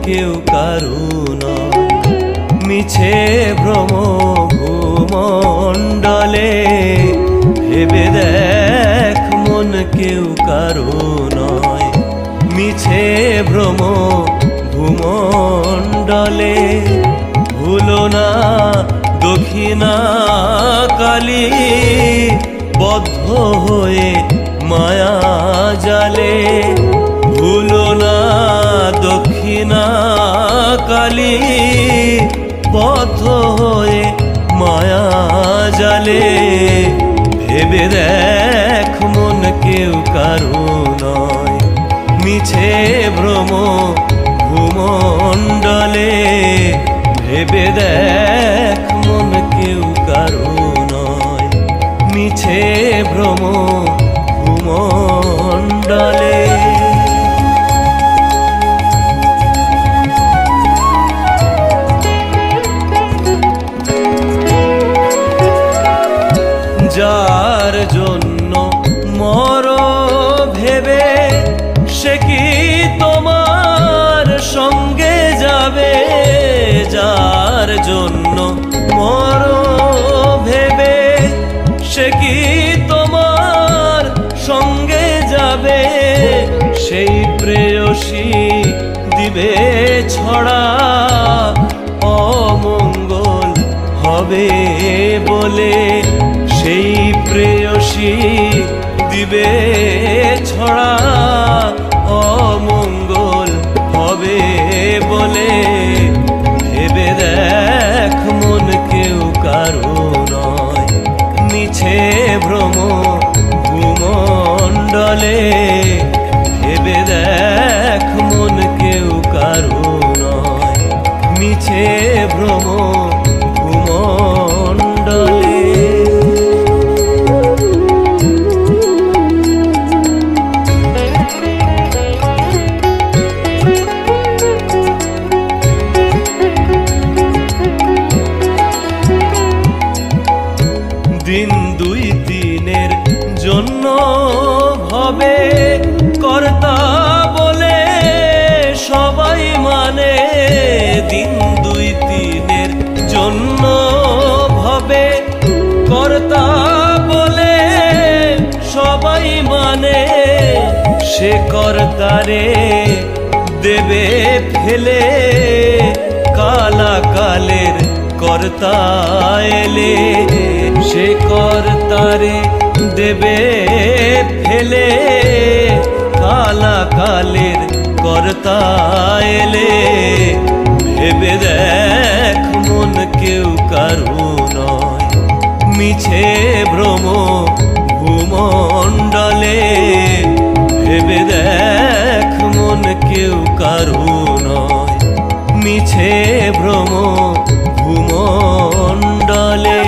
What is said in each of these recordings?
কেউ কারো নয়। মিছে ভ্রম ভূমণ্ডলে, ভেবে দেখ মন কেউ কারো নয়। মিছে ভ্রম ভূমণ্ডলে, ভুলো না দক্ষিণা কালী, বদ্ধ হয়ে মায়া জালে। ভুলো না দক্ষিণা কালী, বদ্ধ হয়ে মায়া জালে। ভেবে দেখ মন কেউ কারো নয়। মিছে ভ্রম ভূমণ্ডলে, ভেবে দেখ মন কেউ কারো নয়। মিছে ভ্রম ভূমণ্ডলে। যার জন্য মর ভেবে, সে কি তোমার সঙ্গে যাবে? যার জন্য মর ভেবে, সে কি তোমার সঙ্গে যাবে? সেই প্রেয়সী দিবে ছড়া, অমঙ্গল হবে বলে। সেই প্রেয়সী দিবে ছড়া, অমঙ্গল হবে বলে। ভেবে দেখ মন কেউ কারো নয়। মিছে ভ্রম ভূমণ্ডলে, ভেবে দেখ মন কেউ কারো নয়। মিছে ভ্রম ভূমণ্ডলে। দিন দুই দিনের জন্য ভবে, কর্তা বলে সবাই মানে। দিন দুই দিনের জন্য ভবে, কর্তা বলে সবাই মানে। সে কর্তারে দেবে ফেলে, কালাকালের কর্তা এলে। সে কর্তারে দেবে ফেলে, কালাকালের কর্তা এলে। ভেবে দেখ মন কেউ কারো নয়। মিছে ভ্রম ভূমণ্ডলে, ভেবে দেখ মন কেউ কারো নয়। মিছে ভ্রম ভূমণ্ডলে।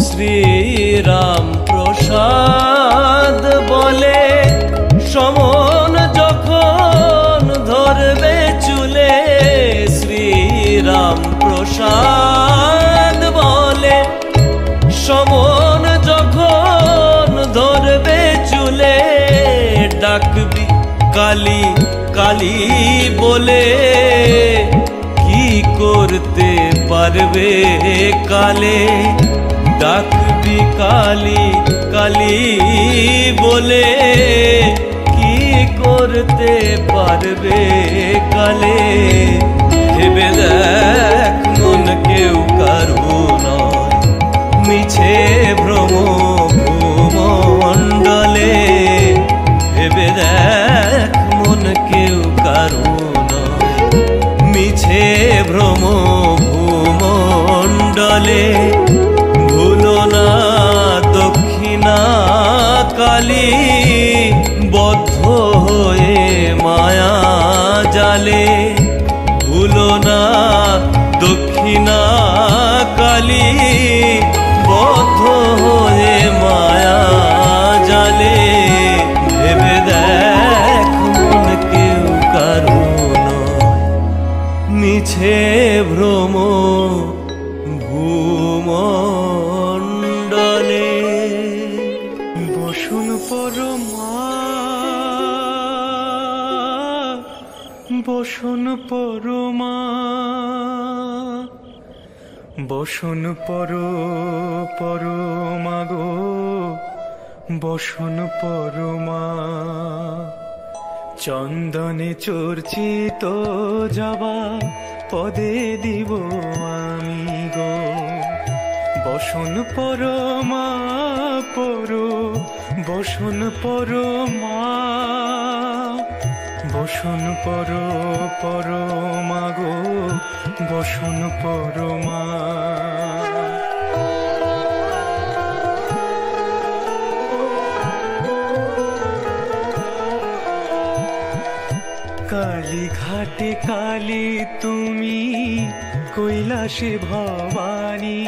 শ্রীরাম প্রসাদ বলে, সমন যখন ধরবে চুলে। শ্রীরাম প্রসাদ বলে, সমন যখন ধরবে চুলে। ডাকবি কালী কালী বলে, কি করতে পারবে কালে? ডাকবি কালী কালী বলে, কি করতে পারবে কালে? ভেবে দেখ মন কেউ কারো নয়। মিছে ভ্রম ভূমণ্ডলে, ভেবে দেখ মন কেউ কারো নয়। মিছে ভ্রম ভূমণ্ডলে, ভুলো না দক্ষিণা কালী, বদ্ধ হয়ে মায়া জালে। ভুলো না দক্ষিণা কালী, বদ্ধ হয়ে মায়া জালে। ভেবে দেখ মন কেউ কারো নয়। মিছে ভ্রম ভূমণ্ডলে। বসন পরমা, বসন পরমা গো, বসন পরমা। চন্দনে চর্চিত জবা পদে দিব আমি গো, বসন পরমা বসন পরমা, বসন পরমা গো, বসন পরমা। কালী ঘাটে কালী তুমি, কৈলাসে ভবানী,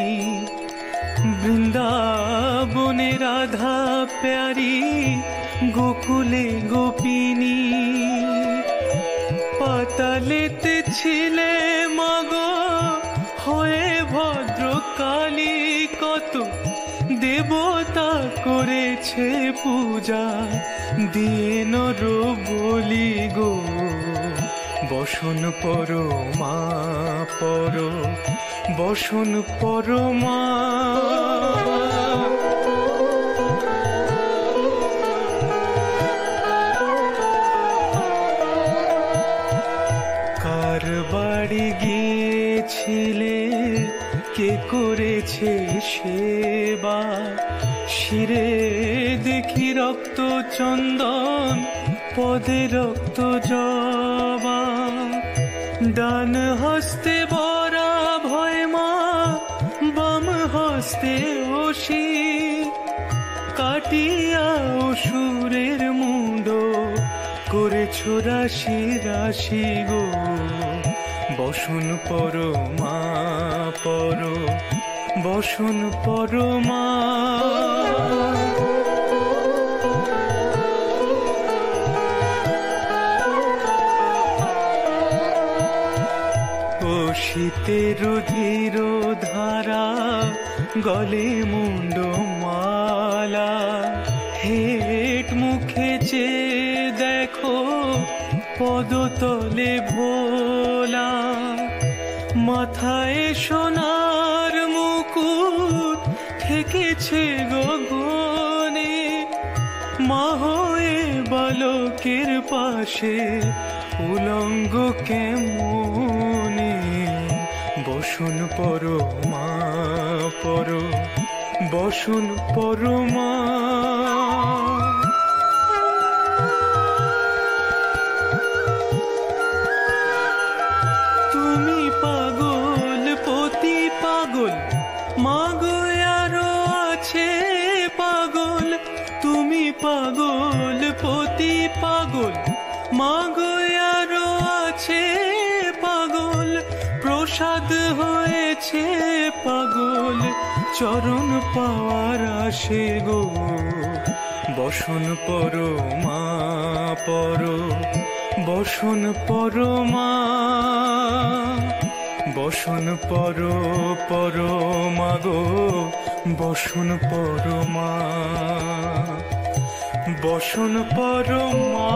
বৃন্দাবনে রাধা প্যারি, গোকুলে গোপিনী। পাতালেতে ছিলে মাগো হয়ে ভদ্রকালী, কত দেবতা করেছে পূজা, দিয়ে নর বলি গো, বসন পরমা বসন পরমা। কার বাড়ি গিয়েছিলে, কে করেছে সেবা, শিরে দেখি রক্ত চন্দন, পদে রক্ত জবা। ডান হস্তে বরা ভয় মা, বাম হস্তে অসি, কাটিয়া অসুরের মুন্ড, করেছ রাশি রাশি গো, বসন পরমা বসন পরমা। শীতের ধীর ধারা, গলে মুন্ড মালা, হেট মুখে চেয়ে দেখো পদতলে ভোলা। মাথায় সোনার মুকুট ঠেকেছে গগনে, মা হয়ে বালকের পাশে উলঙ্গ কেমনে, বসন পরমা বসন পরমা। তুমি পাগল পতি পাগল, মাগো আরো আছে পাগল। তুমি পাগল পতি পাগল, মাগো আরো আছে পাগল। প্রসাদ হয়েছে পাগল, চরণ পাওয়ার আসে গো, বসন পরমা বসন পরমা। বসন পরমা গো, বসন পরমা, বসন পরমা,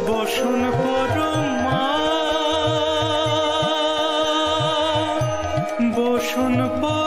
বসন পরমা, বসন পরমা।